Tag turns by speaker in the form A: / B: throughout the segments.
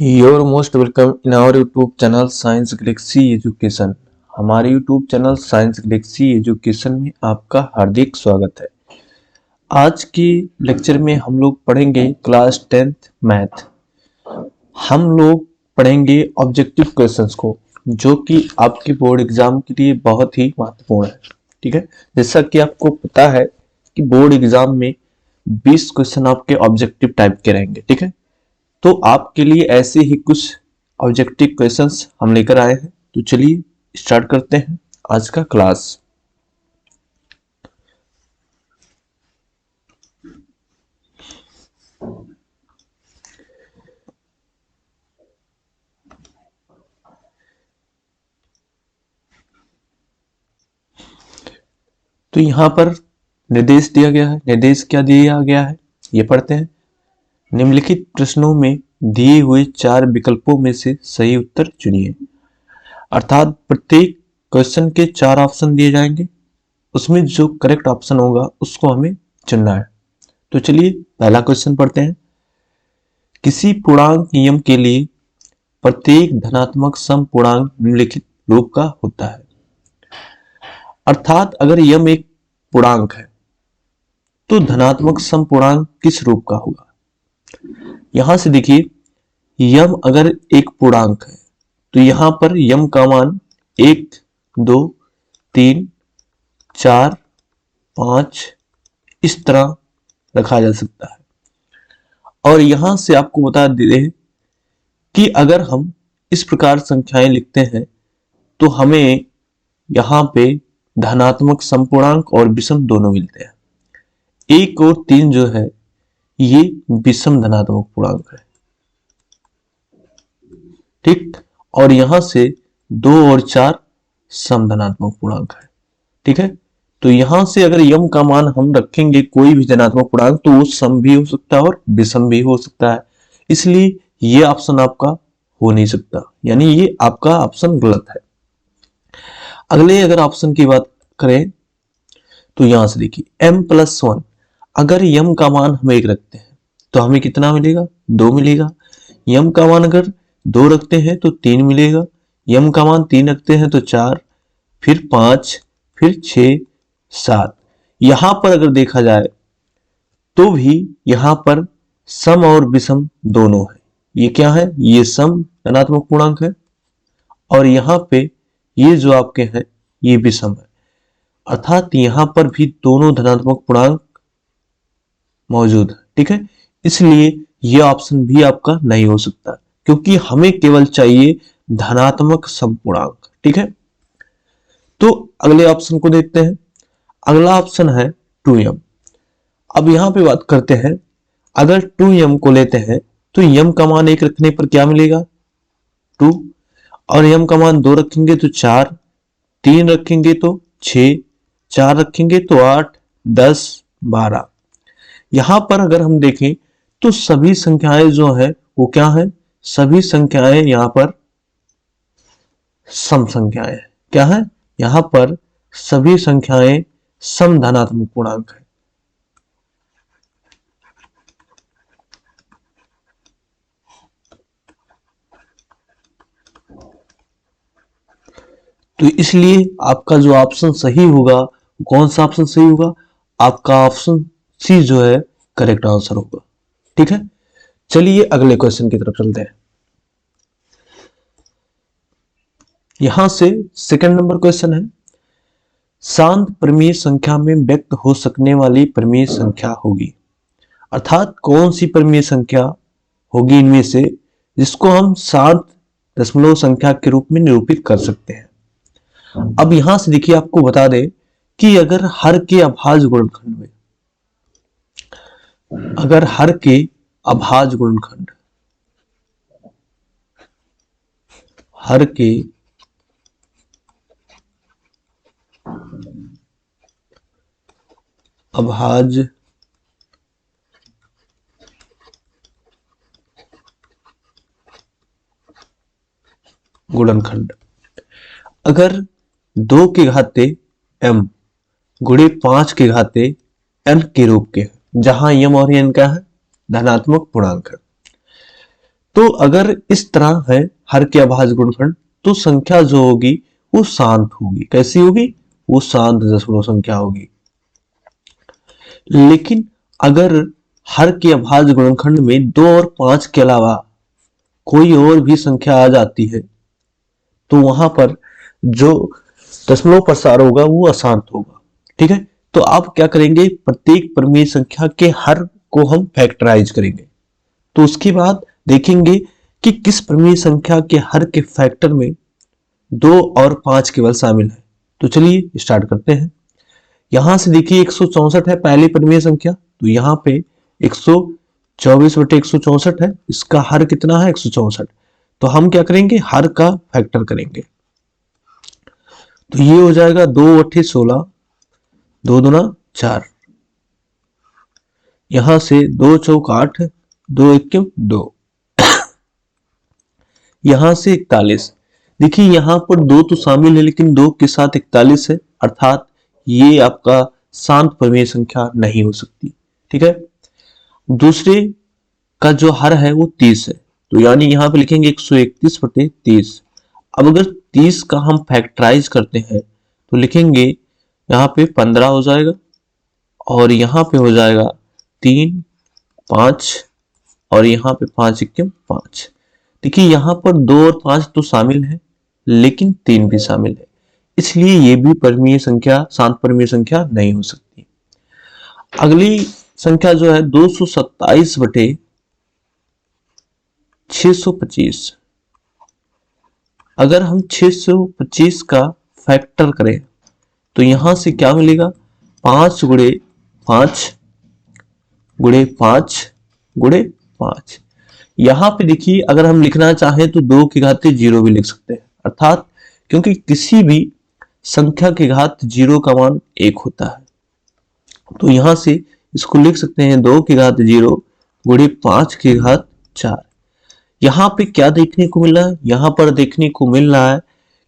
A: Your most welcome in our YouTube channel science galaxy education. हमारे YouTube channel science galaxy education में आपका हार्दिक स्वागत है। आज की लेक्चर में हम लोग पढ़ेंगे क्लास 10th मैथ। हम लोग पढ़ेंगे ऑब्जेक्टिव क्वेश्चंस को, जो कि आपके बोर्ड एग्जाम के लिए बहुत ही महत्वपूर्ण है। ठीक है, जैसा कि आपको पता है कि बोर्ड एग्जाम में 20 क्वेश्चन आपके ऑब्जेक्टिव टाइप के रहेंगे। ठीक है, तो आपके लिए ऐसे ही कुछ ऑब्जेक्टिव क्वेश्चंस हम लेकर आए हैं। तो चलिए स्टार्ट करते हैं आज का क्लास। तो यहाँ पर निर्देश दिया गया है। निर्देश क्या दिया गया है ये पढ़ते हैं। निम्नलिखित प्रश्नों में दिए हुए 4 विकल्पों में से सही उत्तर चुनिए। अर्थात प्रत्येक क्वेश्चन के 4 ऑप्शन दिए जाएंगे, उसमें जो करेक्ट ऑप्शन होगा उसको हमें चुनना है। तो चलिए पहला क्वेश्चन पढ़ते हैं। किसी पूर्णांक नियम के लिए प्रत्येक धनात्मक सम पूर्णांक निम्नलिखित रूप का होता है। अर्थात अगर यम एक पूर्णांक है तो धनात्मक सम पूर्णांक किस रूप का होगा। यहां से देखिए, यम अगर एक पूर्णांक है तो यहां पर यम का मान 1, 2, 3, 4, 5 इस तरह रखा जा सकता है। और यहां से आपको बता दें कि अगर हम इस प्रकार संख्याएं लिखते हैं तो हमें यहां पे धनात्मक समपूर्णांक और विषम दोनों मिलते हैं। 1 और 3 जो है ये विषम धनात्मक पूर्णांक है। ठीक, और यहां से 2 और 4 सम धनात्मक पूर्णांक है। ठीक है, तो यहां से अगर यम का मान हम रखेंगे कोई भी धनात्मक पूर्णांक तो वो सम भी हो सकता है और विषम भी हो सकता है। इसलिए ये ऑप्शन आपका हो नहीं सकता, यानी ये आपका ऑप्शन गलत है। अगले अगर ऑप्शन की बात करें तो यहां से देखिए m+1, अगर यम का मान हम 1 रखते हैं तो हमें कितना मिलेगा, 2 मिलेगा। यम का मान अगर 2 रखते हैं तो 3 मिलेगा। यम का मान 3 रखते हैं तो 4, फिर 5, फिर 6, 7। यहां पर अगर देखा जाए तो भी यहां पर सम और विषम दोनों है। ये क्या है, ये सम धनात्मक पूर्णांक है और यहां पे ये जो आपके हैं ये विषम है। अर्थात यहां पर भी दोनों धनात्मक पूर्णांक मौजूद है। ठीक है, इसलिए यह ऑप्शन भी आपका नहीं हो सकता, क्योंकि हमें केवल चाहिए धनात्मक समपूर्णांक। ठीक है, तो अगले ऑप्शन को देखते हैं। अगला ऑप्शन है 2m। अब यहां पे बात करते हैं, अगर 2m को लेते हैं तो m का मान 1 रखने पर क्या मिलेगा, 2, और m का मान 2 रखेंगे तो 4, 3 रखेंगे तो 6, 4 रखेंगे तो 8, 10, 12। यहां पर अगर हम देखें तो सभी संख्याएं जो है वो क्या है, सभी संख्याएं यहां पर सम संख्याएं हैं। क्या है, यहां पर सभी संख्याएं सम धनात्मक पूर्णांक है। तो इसलिए आपका जो ऑप्शन सही होगा, कौन सा ऑप्शन सही होगा, आपका ऑप्शन सी जो है करेक्ट आंसर होगा। ठीक है, चलिए अगले क्वेश्चन की तरफ चलते हैं। यहां से सेकंड नंबर क्वेश्चन है, शांत परिमेय संख्या में व्यक्त हो सकने वाली परिमेय संख्या होगी। अर्थात कौन सी परिमेय संख्या होगी इनमें से जिसको हम शांत दशमलव संख्या के रूप में निरूपित कर सकते हैं। अब यहां से देखिए, आपको बता दें कि अगर हर के अभाज्य गुणनखंड में, अगर हर के अभाज्य गुणनखंड, हर के अभाज्य गुणनखंड अगर 2 के घाते m गुणे 5 के घाते n के रूप के, जहां m और n का है धनात्मक पूर्णांक है, तो अगर इस तरह है हर के अभाज्य गुणनखंड, तो संख्या जो होगी वो शांत होगी। कैसी होगी? वो शांत दशमलव संख्या होगी। लेकिन अगर हर के अभाज्य गुणनखंड में 2 और 5 के अलावा कोई और भी संख्या आ जाती है, तो वहां पर जो दशमलव प्रसार होगा वो अशांत होगा। ठीक है, तो आप क्या करेंगे, प्रत्येक परिमेय संख्या के हर को हम फैक्टराइज करेंगे। तो उसके बाद देखेंगे कि किस परिमेय संख्या के हर के फैक्टर में 2 और 5 केवल शामिल है। तो चलिए स्टार्ट करते हैं। यहां से देखिए 164 है पहली परिमेय संख्या, तो यहाँ पे 124/164 है, इसका हर कितना है? 164। तो हम क्या करेंगे, हर का फैक्टर करेंगे। तो ये हो जाएगा 2 8 16, 2 दूना 4, यहां से 2 चौक 8, 2 1 2, यहां से 41। देखिए यहां पर 2 तो शामिल है लेकिन 2 के साथ 41 है, अर्थात ये आपका शांत परिमेय संख्या नहीं हो सकती। ठीक है, दूसरे का जो हर है वो 30 है, तो यानी यहां पे लिखेंगे 131/30। अब अगर 30 का हम फैक्टराइज करते हैं तो लिखेंगे यहाँ पे 15 हो जाएगा, और यहाँ पे हो जाएगा 3 5, और यहाँ पे 5 1 5। देखिए यहाँ पर 2 और 5 तो शामिल है लेकिन 3 भी शामिल है, इसलिए ये भी परिमेय संख्या, शांत परिमेय संख्या नहीं हो सकती। अगली संख्या जो है 227/625। अगर हम 625 का फैक्टर करें तो यहां से क्या मिलेगा, 5 गुणे 5 गुणे 5 गुणे 5। यहां पे देखिए अगर हम लिखना चाहें तो 2 की घात 0 भी लिख सकते हैं, अर्थात क्योंकि किसी भी संख्या की घात 0 का मान 1 होता है, तो यहां से इसको लिख सकते हैं 2 की घात 0 गुणे 5 की घात 4। यहाँ पे क्या देखने को मिल रहा है, यहाँ पर देखने को मिल रहा है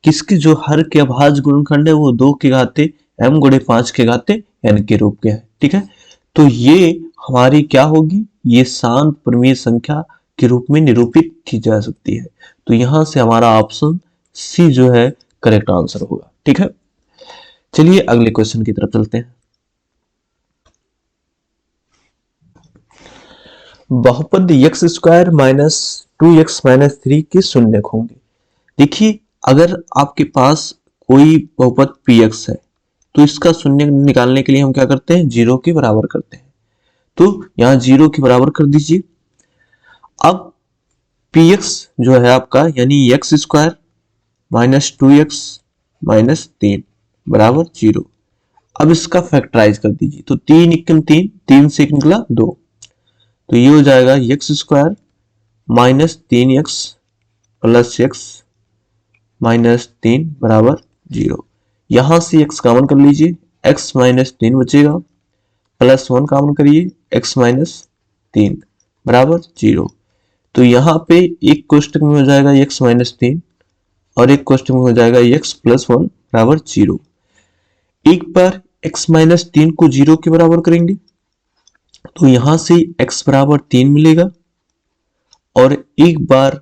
A: किसकी जो हर के अभाज्य गुणनखंड है वो 2 के घाते m गुणे 5 के घाते n के रूप के है। ठीक है, तो ये हमारी क्या होगी, ये शांत परिमेय संख्या के रूप में निरूपित की जा सकती है। तो यहां से हमारा ऑप्शन सी जो है करेक्ट आंसर होगा। ठीक है, चलिए अगले क्वेश्चन की तरफ चलते हैं। बहुपद x square minus 2x minus 3 के शून्यक होंगे। देखिए अगर आपके पास कोई बहुपद px है तो इसका शून्यक निकालने के लिए हम क्या करते हैं, 0 के बराबर करते हैं। तो यहां 0 के बराबर कर दीजिए। अब px जो है आपका यानी x square minus 2x minus 3 बराबर 0। अब इसका फैक्टराइज कर दीजिए, तो 3 1 3, 3 से 1 निकला 2, तो ये हो जाएगा x square minus 3x plus x minus 3 बराबर 0। यहां से x कॉमन कर लीजिए, x माइनस 3 बचेगा, प्लस 1 कॉमन करिए, x माइनस 3 बराबर 0। तो यहाँ पे एक कोष्टक में हो जाएगा x माइनस 3 और एक कोष्टक में हो जाएगा x प्लस 1 बराबर 0। एक बार x माइनस 3 को 0 के बराबर करेंगे तो यहां से x बराबर 3 मिलेगा, और एक बार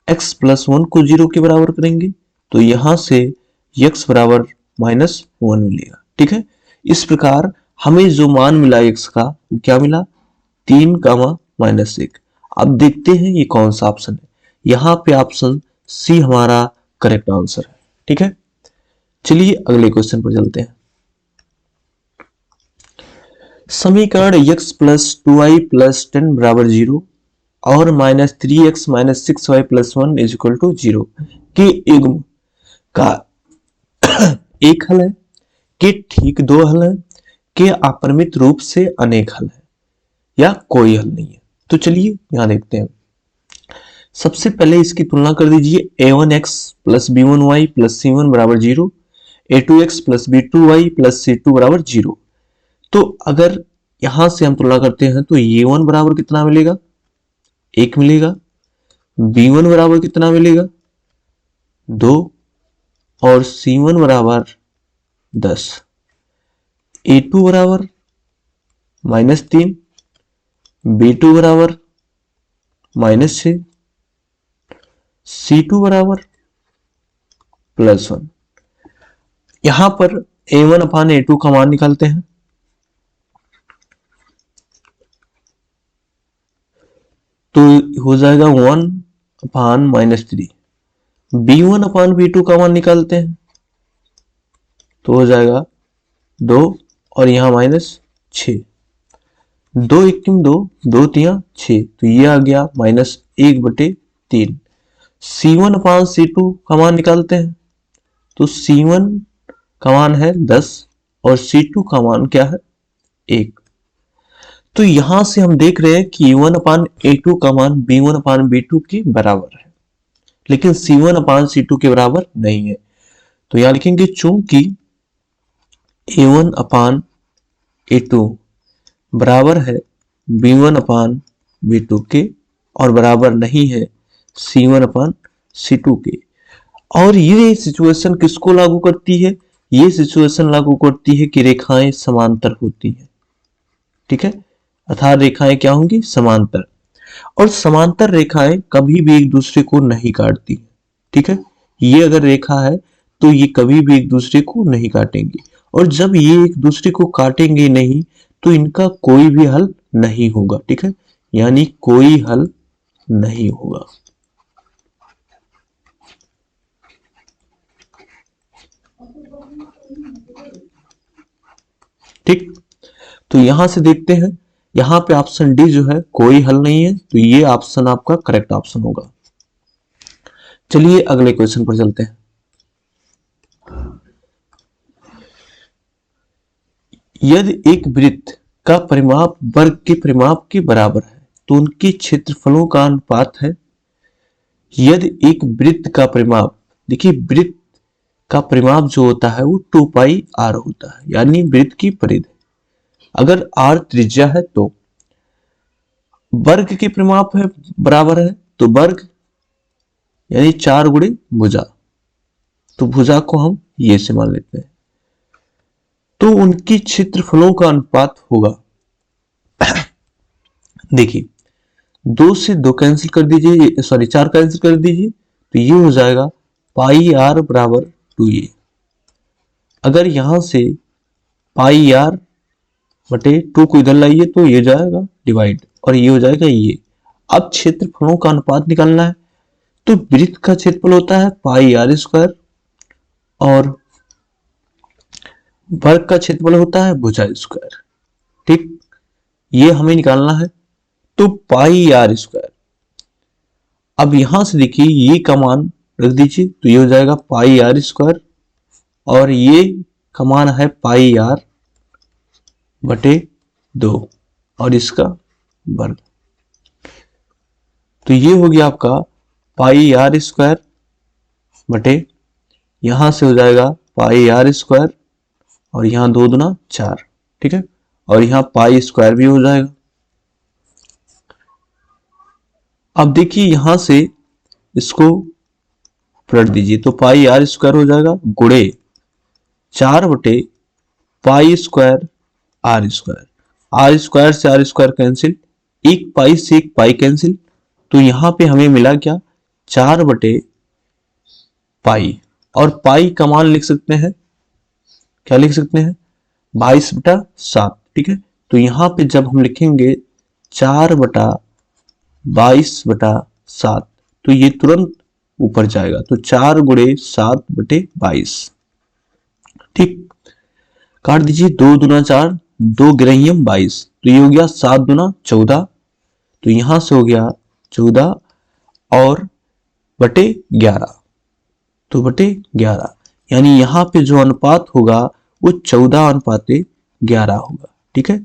A: x प्लस 1 को 0 के बराबर करेंगे तो यहां से x बराबर माइनस 1 मिलेगा। ठीक है, इस प्रकार हमें जो मान मिला x का वो क्या मिला, 3 कामा माइनस 1। अब देखते हैं ये कौन सा ऑप्शन है, यहां पे ऑप्शन सी हमारा करेक्ट आंसर है। ठीक है, चलिए अगले क्वेश्चन पर चलते हैं। समीकरण x प्लस 2y प्लस 10 बराबर 0 और minus 3x minus 6y plus 1 is equal to 0 के युग्म का एक हल है, के ठीक दो हल है, के अपरिमित रूप से अनेक हल है, या कोई हल नहीं है। तो चलिए यहां देखते हैं। सबसे पहले इसकी तुलना कर दीजिए, a1x plus b1y plus c1 बराबर 0, a2x plus b2y plus c2 बराबर 0। तो अगर यहां से हम तुलना करते हैं तो a1 बराबर कितना मिलेगा, 1 मिलेगा, b1 बराबर कितना मिलेगा, 2, और c1 बराबर 10, a2 बराबर -3, b2 बराबर -6, C2 बराबर +1। यहां पर A1 अपान A2 का मान निकालते हैं, तो हो जाएगा 1 अपान -3। B1 अपान B2 का मान निकालते हैं, तो हो जाएगा 2 और यहाँ -6। 2 1 2, 2 3 6, तो ये आ गया -1/3। C1 अपान C2 का मान निकालते हैं, तो C1 का मान है 10 और C2 का मान क्या है 1। तो यहां से हम देख रहे हैं कि A1 अपान A2 का मान B1 अपान B2 के बराबर है, लेकिन C1 अपान C2 के बराबर नहीं है। तो यहां लिखेंगे चूंकि A1 अपान A2 बराबर है B1 अपान B2 के और बराबर नहीं है C1 अपान C2 के। और ये सिचुएशन किसको लागू करती है? ये सिचुएशन लागू करती है कि रेखाएं समांतर होती हैं, ठीक है, अर्थात रेखाएं क्या होंगी? समांतर। और समांतर रेखाएं कभी भी एक दूसरे को नहीं काटती, ठीक है। ये अगर रेखा है तो ये कभी भी एक दूसरे को नहीं काटेंगी, और जब ये एक दूसरे को काटेंगे नहीं तो इनका कोई भी हल नहीं होगा, ठीक है, यानी कोई हल नहीं होगा। ठीक, तो यहां से देखते हैं, यहां पे ऑप्शन डी जो है कोई हल नहीं है, तो ये ऑप्शन आपका करेक्ट ऑप्शन होगा। चलिए अगले क्वेश्चन पर चलते हैं। यदि एक वृत्त का परिमाप वर्ग के परिमाप के बराबर है तो उनके क्षेत्रफलों का अनुपात है। यदि एक वृत्त का परिमाप, देखिए वृत्त का परिमाप जो होता है वो 2πr होता है, यानी वृत्त की परिधि। अगर r त्रिज्या है तो वर्ग के परिमाप है बराबर है, तो वर्ग यानी 4 गुणे भुजा, तो भुजा को हम ये से मान लेते हैं, तो उनकी क्षेत्रफलों का अनुपात होगा। देखिए 2 से 2 कैंसिल कर दीजिए, सॉरी 4 कैंसिल कर दीजिए, तो ये हो जाएगा πr बराबर 2a। अगर यहां से πr बटे 2 को इधर लाइए तो ये जाएगा डिवाइड और ये हो जाएगा ये। अब क्षेत्रफलों का अनुपात निकालना है, तो वृत्त का क्षेत्रफल होता है πr² और वर्ग का क्षेत्रफल होता है भुजा स्क्वायर, ठीक, ये हमें निकालना है, तो πr²। अब यहां से देखिए ये का मान रख दीजिए, तो ये हो जाएगा πr² और ये का मान है πr बटे 2 और इसका वर्ग, तो ये हो गया आपका πr² बटे, यहां से हो जाएगा πr² और यहां 2 दूना 4, ठीक है, और यहां π² भी हो जाएगा। अब देखिए यहां से इसको पलट दीजिए, तो πr² हो जाएगा गुणे 4 बटे π² r² से r² कैंसिल, एक पाई से एक पाई कैंसिल, तो यहां पे हमें मिला क्या 4 बटे पाई, और पाई का मान लिख सकते हैं, क्या लिख सकते हैं 22/7, ठीक है। तो यहां पे जब हम लिखेंगे 4/22/7 तो ये तुरंत ऊपर जाएगा, तो 4 गुणे 7/22, ठीक, काट दीजिए, 2 दूना 4, 2 गिरहियम 22, तो ये हो गया 7 दूना 14, तो यहां से हो गया 14 और बटे 11, तो बटे 11, यानी यहां पे जो अनुपात होगा वो 14/11 होगा, ठीक है,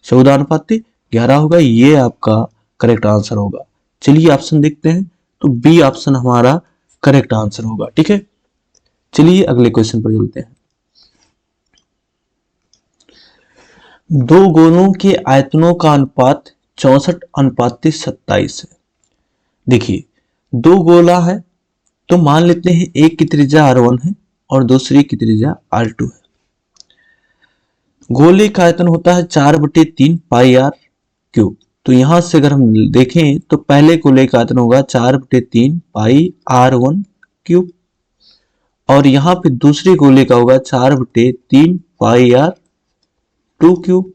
A: 14/11 होगा, ये आपका करेक्ट आंसर होगा। चलिए ऑप्शन देखते हैं, तो बी ऑप्शन हमारा करेक्ट आंसर होगा, ठीक है। चलिए अगले क्वेश्चन पर चलते हैं। दो गोलों के आयतनों का अनुपात 64:27 है। देखिए दो गोला है, तो मान लेते हैं एक की त्रिज्या r1 है और दूसरी की त्रिज्या r2 है। गोले का आयतन होता है 4/3 πr क्यूब, तो यहां से अगर हम देखें तो पहले गोले का आयतन होगा 4/3 पाई r1 क्यूब, और यहाँ पे दूसरे गोले का होगा 4/3 पाई r2 क्यूब।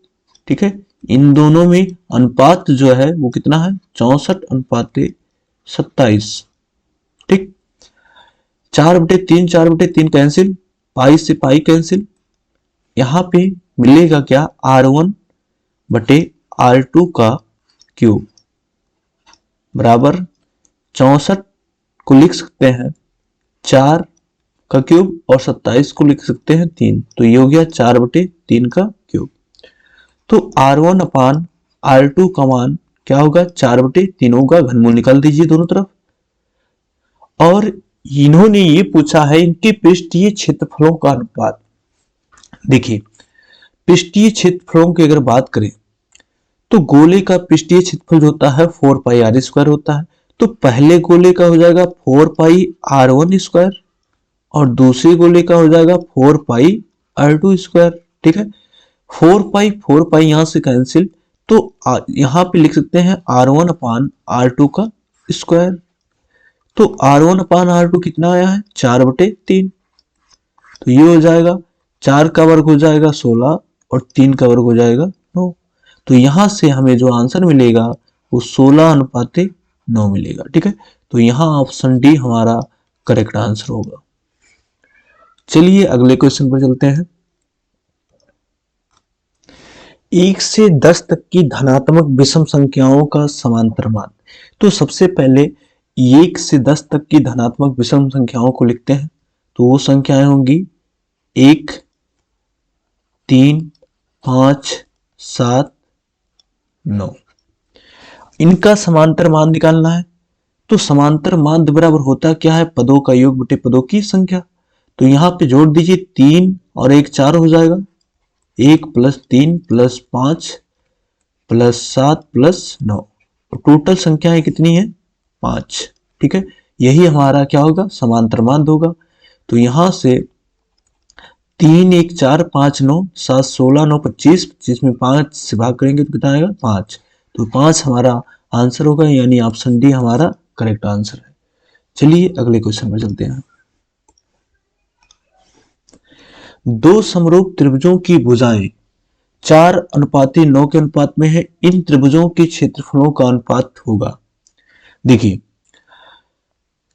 A: ठीक है, इन दोनों में अनुपात जो है वो कितना है, 64:27। ठीक, 4/3 कैंसिल, पाई से पाई कैंसिल, यहाँ पे मिलेगा क्या, r1/r2 का क्यूब बराबर 64 को लिख सकते हैं 4 का क्यूब और 27 को लिख सकते हैं 3, तो ये हो गया 4/3 का क्यूब। तो r1/r2 का मान क्या होगा, 4/3 होगा। घनमूल निकाल दीजिए दोनों तरफ। और इन्होंने ये पूछा है इनके पृष्ठीय क्षेत्रफलों का अनुपात। देखिए, पृष्ठीय क्षेत्रफलों की अगर बात करें तो गोले का पृष्ठीय क्षेत्रफल जो होता है 4πr² होता है। तो पहले गोले का हो जाएगा 4πr1², और दूसरे गोले का हो जाएगा 4πr2²। ठीक है, 4π यहां से कैंसिल, तो यहां पे लिख सकते हैं r1/r2 का स्क्वायर। तो r1/r2 कितना आया है, 4/3। तो ये हो जाएगा 4 का वर्ग हो जाएगा 16 और 3 का वर्ग हो जाएगा 9। तो यहां से हमें जो आंसर मिलेगा वो 16:9 मिलेगा। ठीक है, तो यहां ऑप्शन डी हमारा करेक्ट आंसर होगा। चलिए अगले क्वेश्चन पर चलते हैं। 1 से 10 तक की धनात्मक विषम संख्याओं का समांतर मान। तो सबसे पहले 1 से 10 तक की धनात्मक विषम संख्याओं को लिखते हैं। तो वो संख्याएं होंगी 1, 3, 5, 7, 9। इनका समांतर मान निकालना है। तो समांतर मान बराबर होता क्या है, पदों का योग बटे पदों की संख्या। तो यहां पे जोड़ दीजिए, 3 और 1 4 हो जाएगा, 1 + 3 + 5 + 7 + 9, टोटल संख्याएं कितनी है, 5। ठीक है, यही हमारा क्या होगा, समांतर मान होगा। तो यहां से 3 1 4 5 9 7 16 9 25, 25 में 5 से भाग करेंगे तो कितना आएगा, 5। तो 5 हमारा आंसर होगा, यानी ऑप्शन डी हमारा करेक्ट आंसर है। चलिए अगले क्वेश्चन पर चलते हैं। दो समरूप त्रिभुजों की भुजाएं 4:9 के अनुपात में है। इन त्रिभुजों के क्षेत्रफलों का अनुपात होगा। देखिए,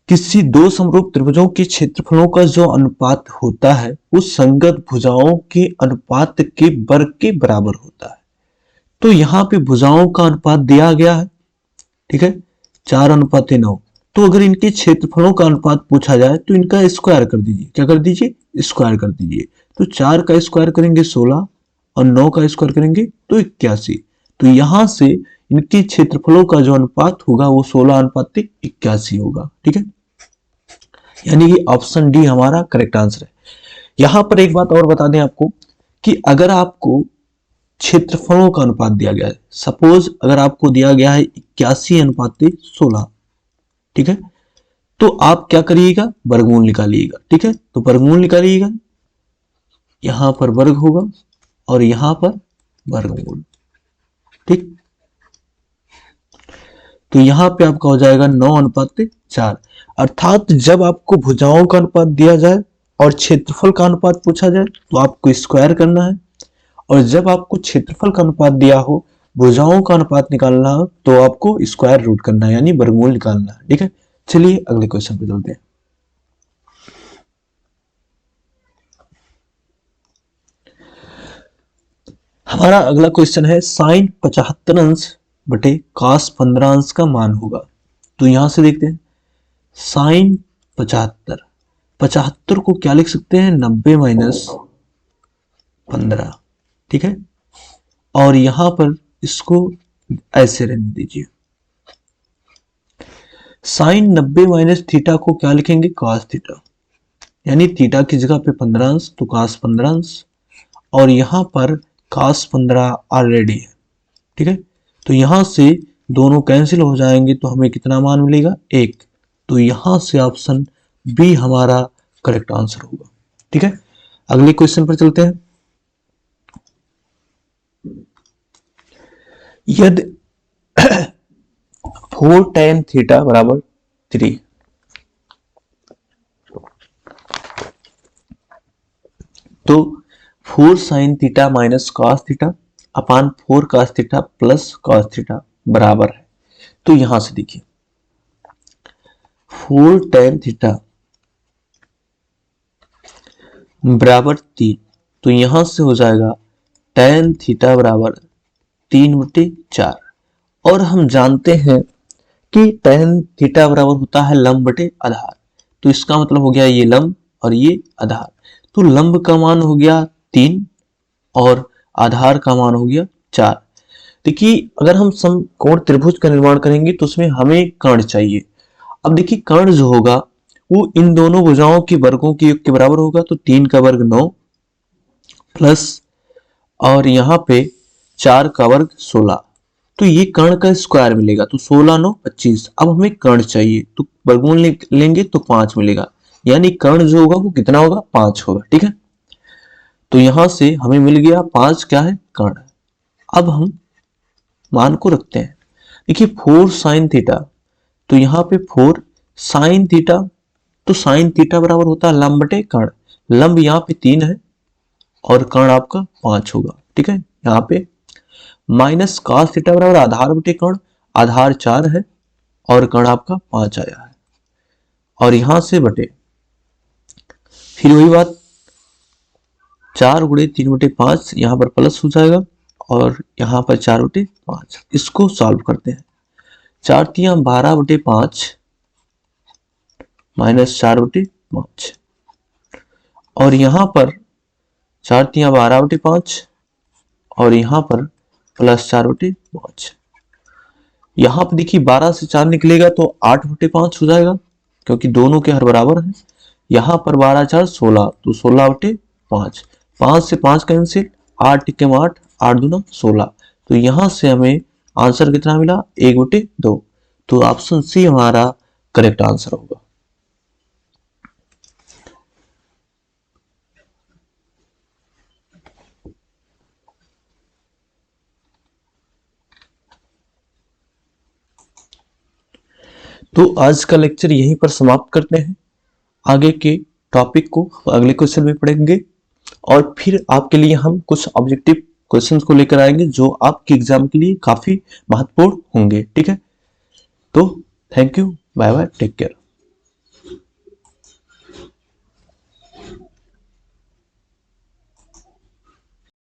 A: किसी दो समरूप त्रिभुजों के क्षेत्रफलों का जो अनुपात होता है वो संगत भुजाओं के अनुपात के वर्ग के बराबर होता है। तो यहां पे भुजाओं का अनुपात दिया गया है, ठीक है, 4:9। तो अगर इनके क्षेत्रफलों का अनुपात पूछा जाए तो इनका स्क्वायर कर दीजिए। क्या कर दीजिए, स्क्वायर कर दीजिए। तो 4 का स्क्वायर करेंगे 16 और 9 का स्क्वायर करेंगे तो 81। तो यहां से इनके क्षेत्रफलों का जो अनुपात होगा वो 16:81 होगा। ठीक है, यानी कि ऑप्शन डी हमारा करेक्ट आंसर है। यहां पर एक बात और बता दें आपको कि अगर आपको क्षेत्रफलों का अनुपात दिया गया है, सपोज अगर आपको दिया गया है 81:16, ठीक है, तो आप क्या करिएगा, वर्गमूल निकालिएगा। ठीक है, तो वर्गमूल निकालिएगा, यहां पर वर्ग होगा और यहां पर वर्गमूल। ठीक, तो यहां पे आपका हो जाएगा 9:4। अर्थात जब आपको भुजाओं का अनुपात दिया जाए और क्षेत्रफल का अनुपात पूछा जाए तो आपको स्क्वायर करना है, और जब आपको क्षेत्रफल का अनुपात दिया हो, भुजाओं का अनुपात निकालना हो, तो आपको स्क्वायर रूट करना है, यानी वर्गमूल निकालना है। ठीक है, चलिए अगले क्वेश्चन पे चलते हैं। हमारा अगला क्वेश्चन है sin 75 बटे cos 15 का मान होगा। तो यहां से देखते हैं, sin 75 को क्या लिख सकते हैं, 90 - 15। ठीक है, और यहां पर इसको ऐसे रहने दीजिए। साइन 90 - थीटा को क्या लिखेंगे, cos थीटा, यानी थीटा की जगह पे 15 तो cos 15, और यहां पर cos 15 ऑलरेडी है। ठीक है, तो यहां से दोनों कैंसिल हो जाएंगे तो हमें कितना मान मिलेगा, 1। तो यहां से ऑप्शन बी हमारा करेक्ट आंसर होगा। ठीक है, अगले क्वेश्चन पर चलते हैं। यदि 4 tan थीटा बराबर 3। तो 4 sin theta minus cos theta upon 4 cos theta plus cos theta बराबर है। तो यहां से देखिए 4 tan थीटा बराबर 3, तो यहां से हो जाएगा tan थीटा बराबर 3/4। और हम जानते हैं कि tan थीटा बराबर होता है लंब बटे आधार, तो इसका मतलब हो गया ये लंब और ये आधार। तो लंब का मान हो गया 3 और आधार का मान हो गया 4। देखिए अगर हम समकोण त्रिभुज का निर्माण करेंगे तो उसमें हमें कर्ण चाहिए। अब देखिए कर्ण जो होगा वो इन दोनों भुजाओं के वर्गों के योग के बराबर होगा, तो 3 का वर्ग 9 प्लस और यहाँ पे 4 का वर्ग 16, तो ये कर्ण का स्क्वायर मिलेगा, तो 16 9 25। अब हमें कर्ण चाहिए तो वर्गमूल लेंगे तो 5 मिलेगा, यानी कर्ण जो होगा वो कितना होगा 5 होगा। ठीक है, तो यहां से हमें मिल गया 5 क्या है कर्ण। अब हम मान को रखते हैं। देखिए 4 sin थीटा, तो यहाँ पे 4 sin थीटा, तो sin थीटा बराबर होता है लंब बटे कर्ण। लंब यहाँ पे 3 है और कर्ण आपका 5 होगा। ठीक है, यहाँ पे माइनस cos थीटा बराबर आधार बटे कर्ण, आधार 4 है और कर्ण आपका 5 आया है। और यहां से बटे फिर वही बात 4 गुणे 3/5, यहाँ पर प्लस हो जाएगा और यहाँ पर 4/5। इसको सॉल्व करते हैं। 4 तिया 12/5 माइनस 4/5 और यहाँ पर 4 तिया 12/5 और यहाँ पर प्लस 4/5। यहाँ पर देखिए 12 से 4 निकलेगा तो 8/5 हो जाएगा, क्योंकि दोनों के हर बराबर है। यहाँ पर 12 4 16, तो 16/5। 5 से 5 कैंसिल, 8 के 8, 8 दूना 16। तो यहां से हमें आंसर कितना मिला 1/2। तो ऑप्शन सी हमारा करेक्ट आंसर होगा। तो आज का लेक्चर यहीं पर समाप्त करते हैं। आगे के टॉपिक को अगले क्वेश्चन में पढ़ेंगे और फिर आपके लिए हम कुछ ऑब्जेक्टिव क्वेश्चंस को लेकर आएंगे जो आपके एग्जाम के लिए काफी महत्वपूर्ण होंगे। ठीक है, तो thank you, bye bye, take care.